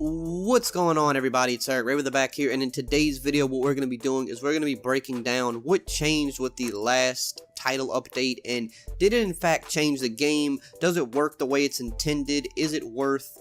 What's going on, everybody? It's EricRayweather back here, and in today's video what we're going to be doing is we're going to be breaking down what changed with the last title update, and did it in fact change the game? Does it work the way it's intended? Is it worth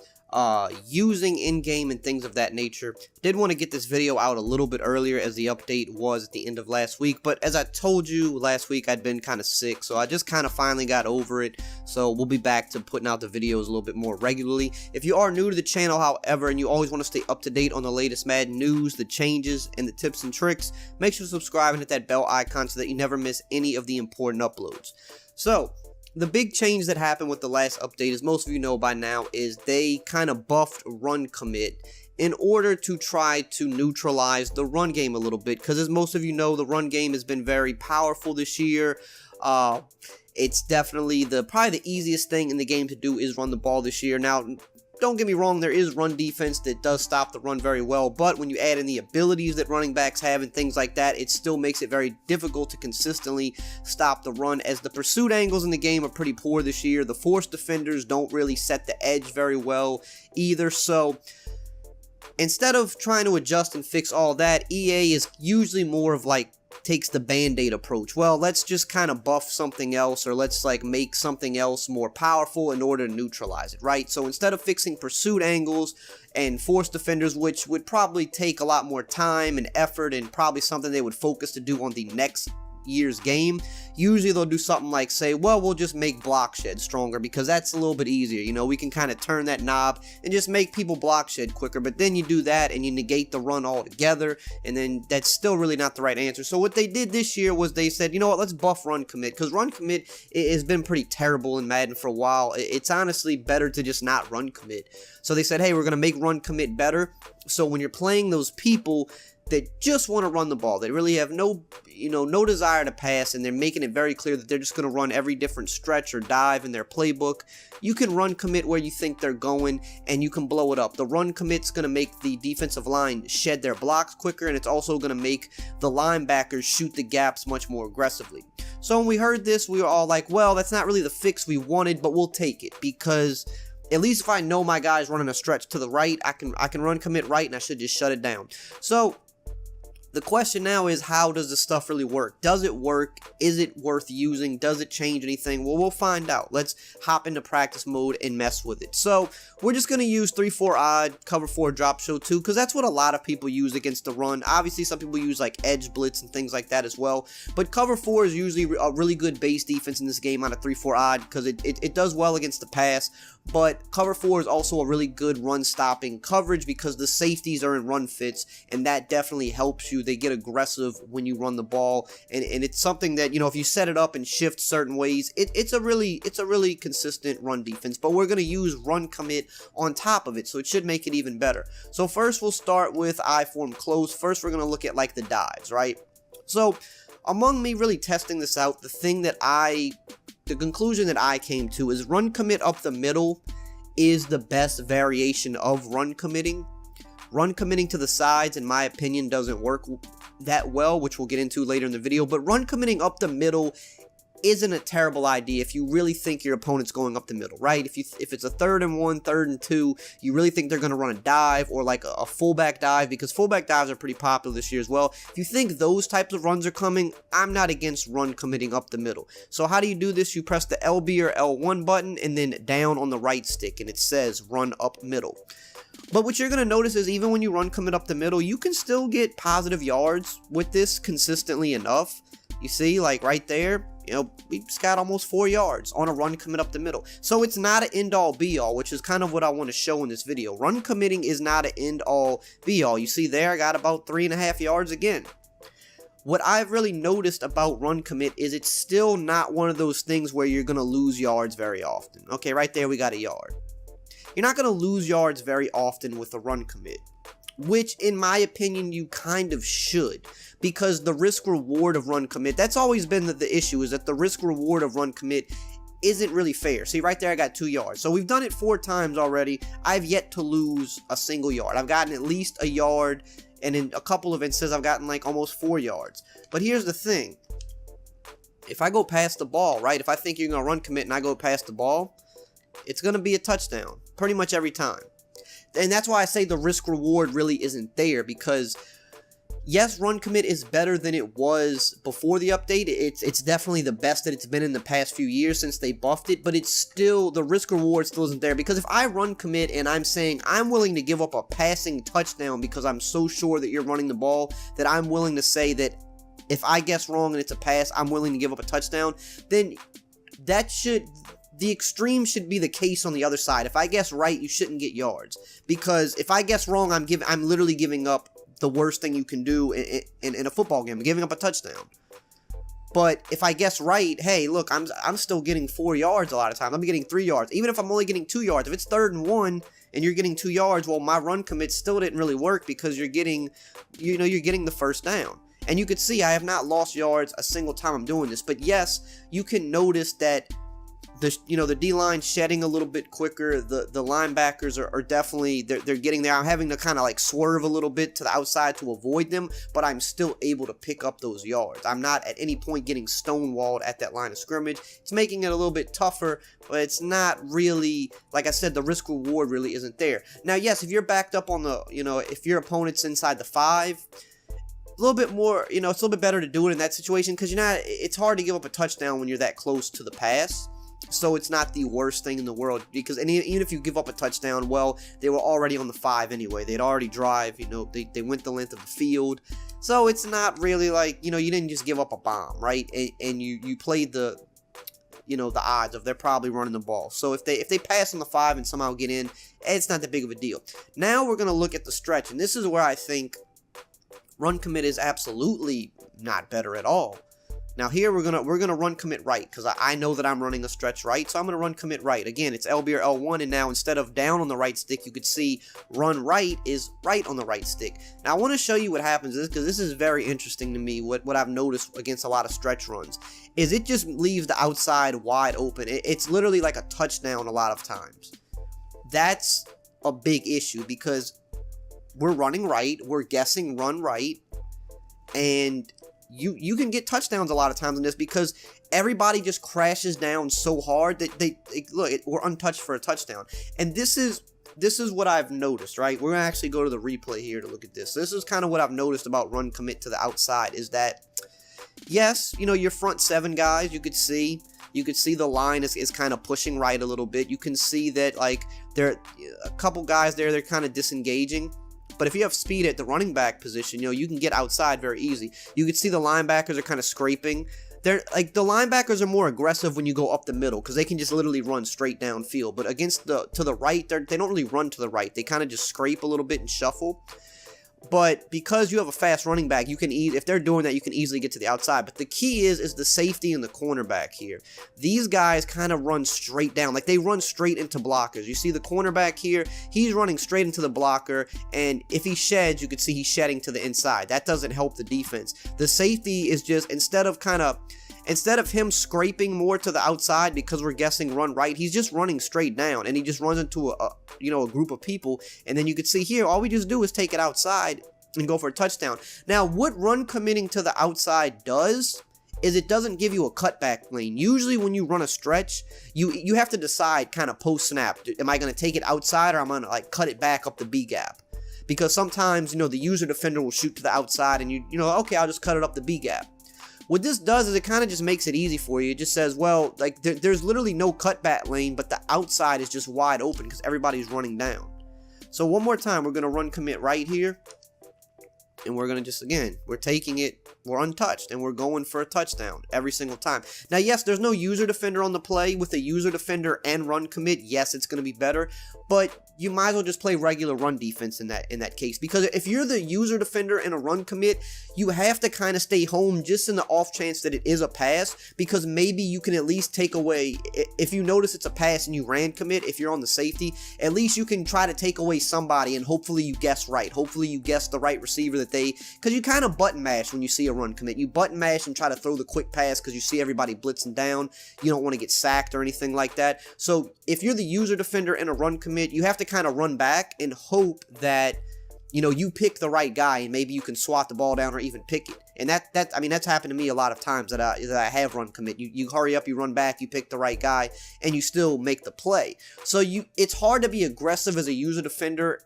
using in-game and things of that nature? Did want to get this video out a little bit earlier as the update was at the end of last week, but as I told you last week, I'd been kind of sick, so I just kind of finally got over it. So we'll be back to putting out the videos a little bit more regularly. If you are new to the channel, however, and you always want to stay up to date on the latest Madden news, the changes, and the tips and tricks, make sure to subscribe and hit that bell icon so that you never miss any of the important uploads. So the big change that happened with the last update, as most of you know by now, is they kind of buffed run commit in order to try to neutralize the run game a little bit, because as most of you know, the run game has been very powerful this year. It's definitely probably the easiest thing in the game to do is run the ball this year. Now, don't get me wrong, there is run defense that does stop the run very well, but when you add in the abilities that running backs have and things like that, it still makes it very difficult to consistently stop the run, as the pursuit angles in the game are pretty poor this year. The force defenders don't really set the edge very well either, so instead of trying to adjust and fix all that, EA is usually more of like takes the band-aid approach. Well, let's just kind of buff something else, or let's like make something else more powerful in order to neutralize it, right? So instead of fixing pursuit angles and force defenders, which would probably take a lot more time and effort and probably something they would focus to do on the next year's game, usually they'll do something like say, well, we'll just make block shed stronger because that's a little bit easier. You know, we can kind of turn that knob and just make people block shed quicker, but then you do that and you negate the run altogether, and then that's still really not the right answer. So what they did this year was they said, you know what, let's buff run commit, because run commit has been pretty terrible in Madden for a while. It's honestly better to just not run commit. So they said, hey, we're going to make run commit better, so when you're playing those people that just want to run the ball, they really have no desire to pass, and they're making it very clear that they're just going to run every different stretch or dive in their playbook. You can run commit where you think they're going, and you can blow it up. The run commit's going to make the defensive line shed their blocks quicker, and it's also going to make the linebackers shoot the gaps much more aggressively. So when we heard this, we were all like, well, that's not really the fix we wanted, but we'll take it, because at least if I know my guy's running a stretch to the right, I can run commit right, and I should just shut it down. So the question now is, how does this stuff really work? Does it work? Is it worth using? Does it change anything? Well, we'll find out. Let's hop into practice mode and mess with it. So we're just going to use 3-4 odd, cover 4 drop show 2, because that's what a lot of people use against the run. Obviously, some people use like edge blitz and things like that as well, but cover 4 is usually a really good base defense in this game on a 3-4 odd, because it does well against the pass. But cover 4 is also a really good run stopping coverage because the safeties are in run fits, and that definitely helps you. They get aggressive when you run the ball, and it's something that, you know, if you set it up and shift certain ways, it's a really consistent run defense. But we're going to use run commit on top of it, so it should make it even better. So first we'll start with I form close. First we're going to look at like the dives, right? So among me really testing this out, the conclusion that I came to is run commit up the middle is the best variation of run committing. Run committing to the sides, in my opinion, doesn't work that well, which we'll get into later in the video, but run committing up the middle isn't a terrible idea if you really think your opponent's going up the middle, right? If it's a 3rd and 1, 3rd and 2, you really think they're going to run a dive or like a fullback dive, because fullback dives are pretty popular this year as well. If you think those types of runs are coming, I'm not against run committing up the middle. So how do you do this? You press the LB or L1 button and then down on the right stick, and it says run up middle. But what you're going to notice is even when you run commit up the middle, you can still get positive yards with this consistently enough. You see, like right there, you know, we just got almost 4 yards on a run commit up the middle. So it's not an end-all be-all, which is kind of what I want to show in this video. Run committing is not an end-all be-all. You see there, I got about 3.5 yards again. What I've really noticed about run commit is it's still not one of those things where you're going to lose yards very often. Okay, right there we got a yard. You're not going to lose yards very often with a run commit, which in my opinion you kind of should, because the risk reward of run commit, that's always been the issue, is that the risk reward of run commit isn't really fair. See right there, I got 2 yards. So we've done it 4 times already. I've yet to lose a single yard. I've gotten at least a yard, and in a couple of instances I've gotten like almost 4 yards. But here's the thing, if I go past the ball, right, if I think you're going to run commit and I go past the ball, it's going to be a touchdown pretty much every time. And that's why I say the risk reward really isn't there, because yes, run commit is better than it was before the update. It's definitely the best that it's been in the past few years since they buffed it, but it's still, the risk reward still isn't there, because if I run commit and I'm saying I'm willing to give up a passing touchdown because I'm so sure that you're running the ball that I'm willing to say that if I guess wrong and it's a pass, I'm willing to give up a touchdown, then the extreme should be the case on the other side. If I guess right, you shouldn't get yards, because if I guess wrong, I'm literally giving up the worst thing you can do in a football game, giving up a touchdown. But if I guess right, hey, look, I'm still getting 4 yards a lot of times. I'm getting 3 yards. Even if I'm only getting 2 yards, if it's 3rd and 1 and you're getting 2 yards, well, my run commit still didn't really work, because you're getting the first down. And you could see I have not lost yards a single time I'm doing this. But yes, you can notice that the D-line shedding a little bit quicker. The linebackers are definitely, they're getting there. I'm having to kind of like swerve a little bit to the outside to avoid them, but I'm still able to pick up those yards. I'm not at any point getting stonewalled at that line of scrimmage. It's making it a little bit tougher, but it's not really, like I said, the risk reward really isn't there. Now, yes, if you're backed up on the, if your opponent's inside the 5, a little bit more, it's a little bit better to do it in that situation, because it's hard to give up a touchdown when you're that close to the pass. So it's not the worst thing in the world, because even if you give up a touchdown, well, they were already on the 5 anyway. They'd already drive, they went the length of the field. So it's not really like, you didn't just give up a bomb, right? And you played the odds of they're probably running the ball. So if they pass on the 5 and somehow get in, it's not that big of a deal. Now we're going to look at the stretch, and this is where I think run commit is absolutely not better at all. Now here we're gonna run commit right, because I know that I'm running a stretch right, so I'm gonna run commit right. Again, it's LB or L1, and now instead of down on the right stick, you could see run right is right on the right stick. Now I want to show you what happens, because this is very interesting to me. What I've noticed against a lot of stretch runs is it just leaves the outside wide open. It's literally like a touchdown a lot of times. That's a big issue, because we're running right, we're guessing run right, and you can get touchdowns a lot of times in this, because everybody just crashes down so hard that we're untouched for a touchdown. And this is what I've noticed, right? We're gonna actually go to the replay here to look at this. This is kind of what I've noticed about run commit to the outside, is that yes, your front 7 guys, you could see the line is kind of pushing right a little bit. You can see that like there a couple guys there, they're kind of disengaging. But if you have speed at the running back position, you can get outside very easy. You can see the linebackers are kind of scraping. They're like, the linebackers are more aggressive when you go up the middle, because they can just literally run straight downfield. But against to the right, they don't really run to the right. They kind of just scrape a little bit and shuffle. But because you have a fast running back, you can if they're doing that, you can easily get to the outside. But the key is the safety and the cornerback here. These guys kind of run straight down, like they run straight into blockers. You see the cornerback here, he's running straight into the blocker, and if he sheds, you can see he's shedding to the inside. That doesn't help the defense. The safety is just, instead of him scraping more to the outside because we're guessing run right, he's just running straight down, and he just runs into a group of people. And then you can see here, all we just do is take it outside and go for a touchdown. Now, what run committing to the outside does is it doesn't give you a cutback lane. Usually when you run a stretch, you have to decide kind of post snap, am I going to take it outside, or am I going to like cut it back up the B gap? Because sometimes, the user defender will shoot to the outside, and okay, I'll just cut it up the B gap. What this does is it kind of just makes it easy for you. It just says, well, like there's literally no cutback lane, but the outside is just wide open because everybody's running down. So one more time, we're going to run commit right here. And we're going to just, again, we're taking it, we're untouched, and we're going for a touchdown every single time. Now, yes, there's no user defender on the play. With a user defender and run commit, yes, it's going to be better. But you might as well just play regular run defense in that case. Because if you're the user defender in a run commit, you have to kind of stay home just in the off chance that it is a pass. Because maybe you can at least take away, if you notice it's a pass and you ran commit, if you're on the safety, at least you can try to take away somebody, and hopefully you guess right. Hopefully you guess the right receiver that because you kind of button mash when you see a run commit. You button mash and try to throw the quick pass because you see everybody blitzing down. You don't want to get sacked or anything like that. So if you're the user defender in a run commit, you have to kind of run back and hope that you pick the right guy, and maybe you can swat the ball down or even pick it. And I mean, that's happened to me a lot of times that I have run commit. You hurry up, you run back, you pick the right guy, and you still make the play. So it's hard to be aggressive as a user defender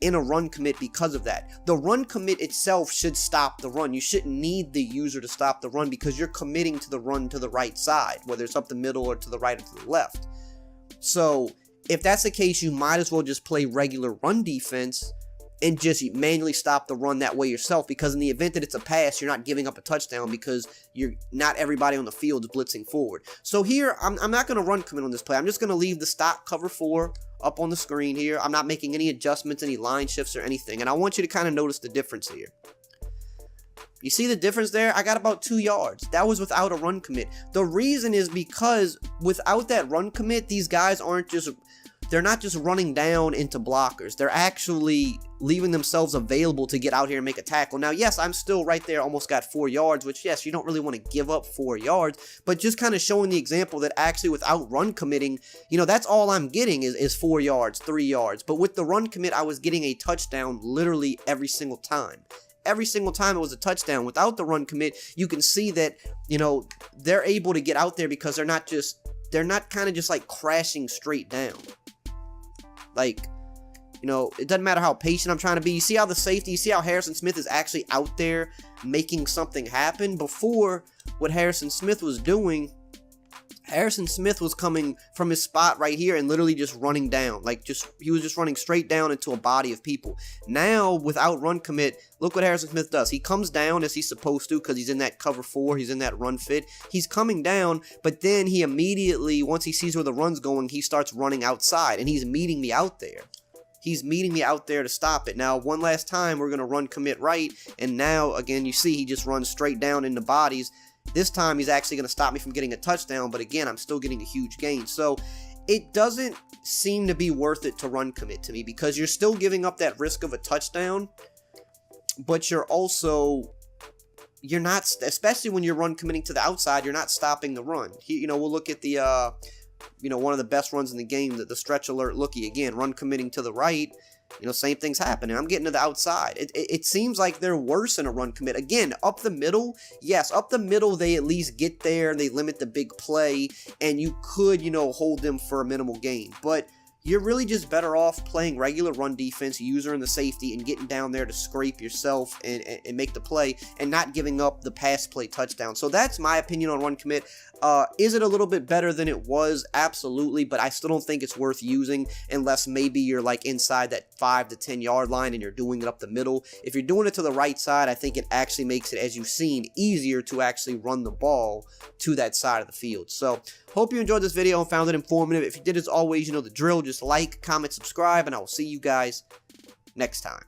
in a run commit because of that. The run commit itself should stop the run. You shouldn't need the user to stop the run because you're committing to the run to the right side, whether it's up the middle or to the right or to the left. So if that's the case, you might as well just play regular run defense and just manually stop the run that way yourself, because in the event that it's a pass, you're not giving up a touchdown because not everybody on the field is blitzing forward. So here, I'm not going to run commit on this play. I'm just going to leave the stock cover 4 up on the screen here. I'm not making any adjustments, any line shifts or anything. And I want you to kind of notice the difference here. You see the difference there? I got about 2 yards. That was without a run commit. The reason is because without that run commit, these guys they're not just running down into blockers. They're actually leaving themselves available to get out here and make a tackle. Now, yes, I'm still right there, almost got 4 yards, which, yes, you don't really want to give up 4 yards, but just kind of showing the example that actually without run committing, that's all I'm getting is 4 yards, 3 yards. But with the run commit, I was getting a touchdown literally every single time. Every single time it was a touchdown. Without the run commit, you can see that, they're able to get out there because they're not kind of just like crashing straight down. Like, it doesn't matter how patient I'm trying to be. You see how the safety, you see how Harrison Smith is actually out there making something happen? Before, what Harrison Smith was doing, Harrison Smith was coming from his spot right here and literally just running down. He was just running straight down into a body of people. Now, without run commit, look what Harrison Smith does. He comes down as he's supposed to because he's in that cover 4. He's in that run fit. He's coming down, but then he immediately, once he sees where the run's going, he starts running outside, and he's meeting me out there. He's meeting me out there to stop it. Now, one last time, we're going to run commit right, and now, again, you see he just runs straight down into bodies. This time, he's actually going to stop me from getting a touchdown, but again, I'm still getting a huge gain. So, it doesn't seem to be worth it to run commit to me because you're still giving up that risk of a touchdown, but you're not, especially when you're run committing to the outside, you're not stopping the run. We'll look at the, one of the best runs in the game, the stretch alert looky. Again, run committing to the right. Same thing's happening. I'm getting to the outside. It seems like they're worse in a run commit. Again, up the middle, yes, up the middle, they at least get there and they limit the big play, and you could, hold them for a minimal gain. But you're really just better off playing regular run defense, user in the safety, and getting down there to scrape yourself and make the play, and not giving up the pass play touchdown. So that's my opinion on run commit. Is it a little bit better than it was? Absolutely, but I still don't think it's worth using unless maybe you're like inside that 5 to 10 yard line and you're doing it up the middle. If you're doing it to the right side, I think it actually makes it, as you've seen, easier to actually run the ball to that side of the field. So, hope you enjoyed this video and found it informative. If you did, as always, you know the drill. Just like, comment, subscribe, and I will see you guys next time.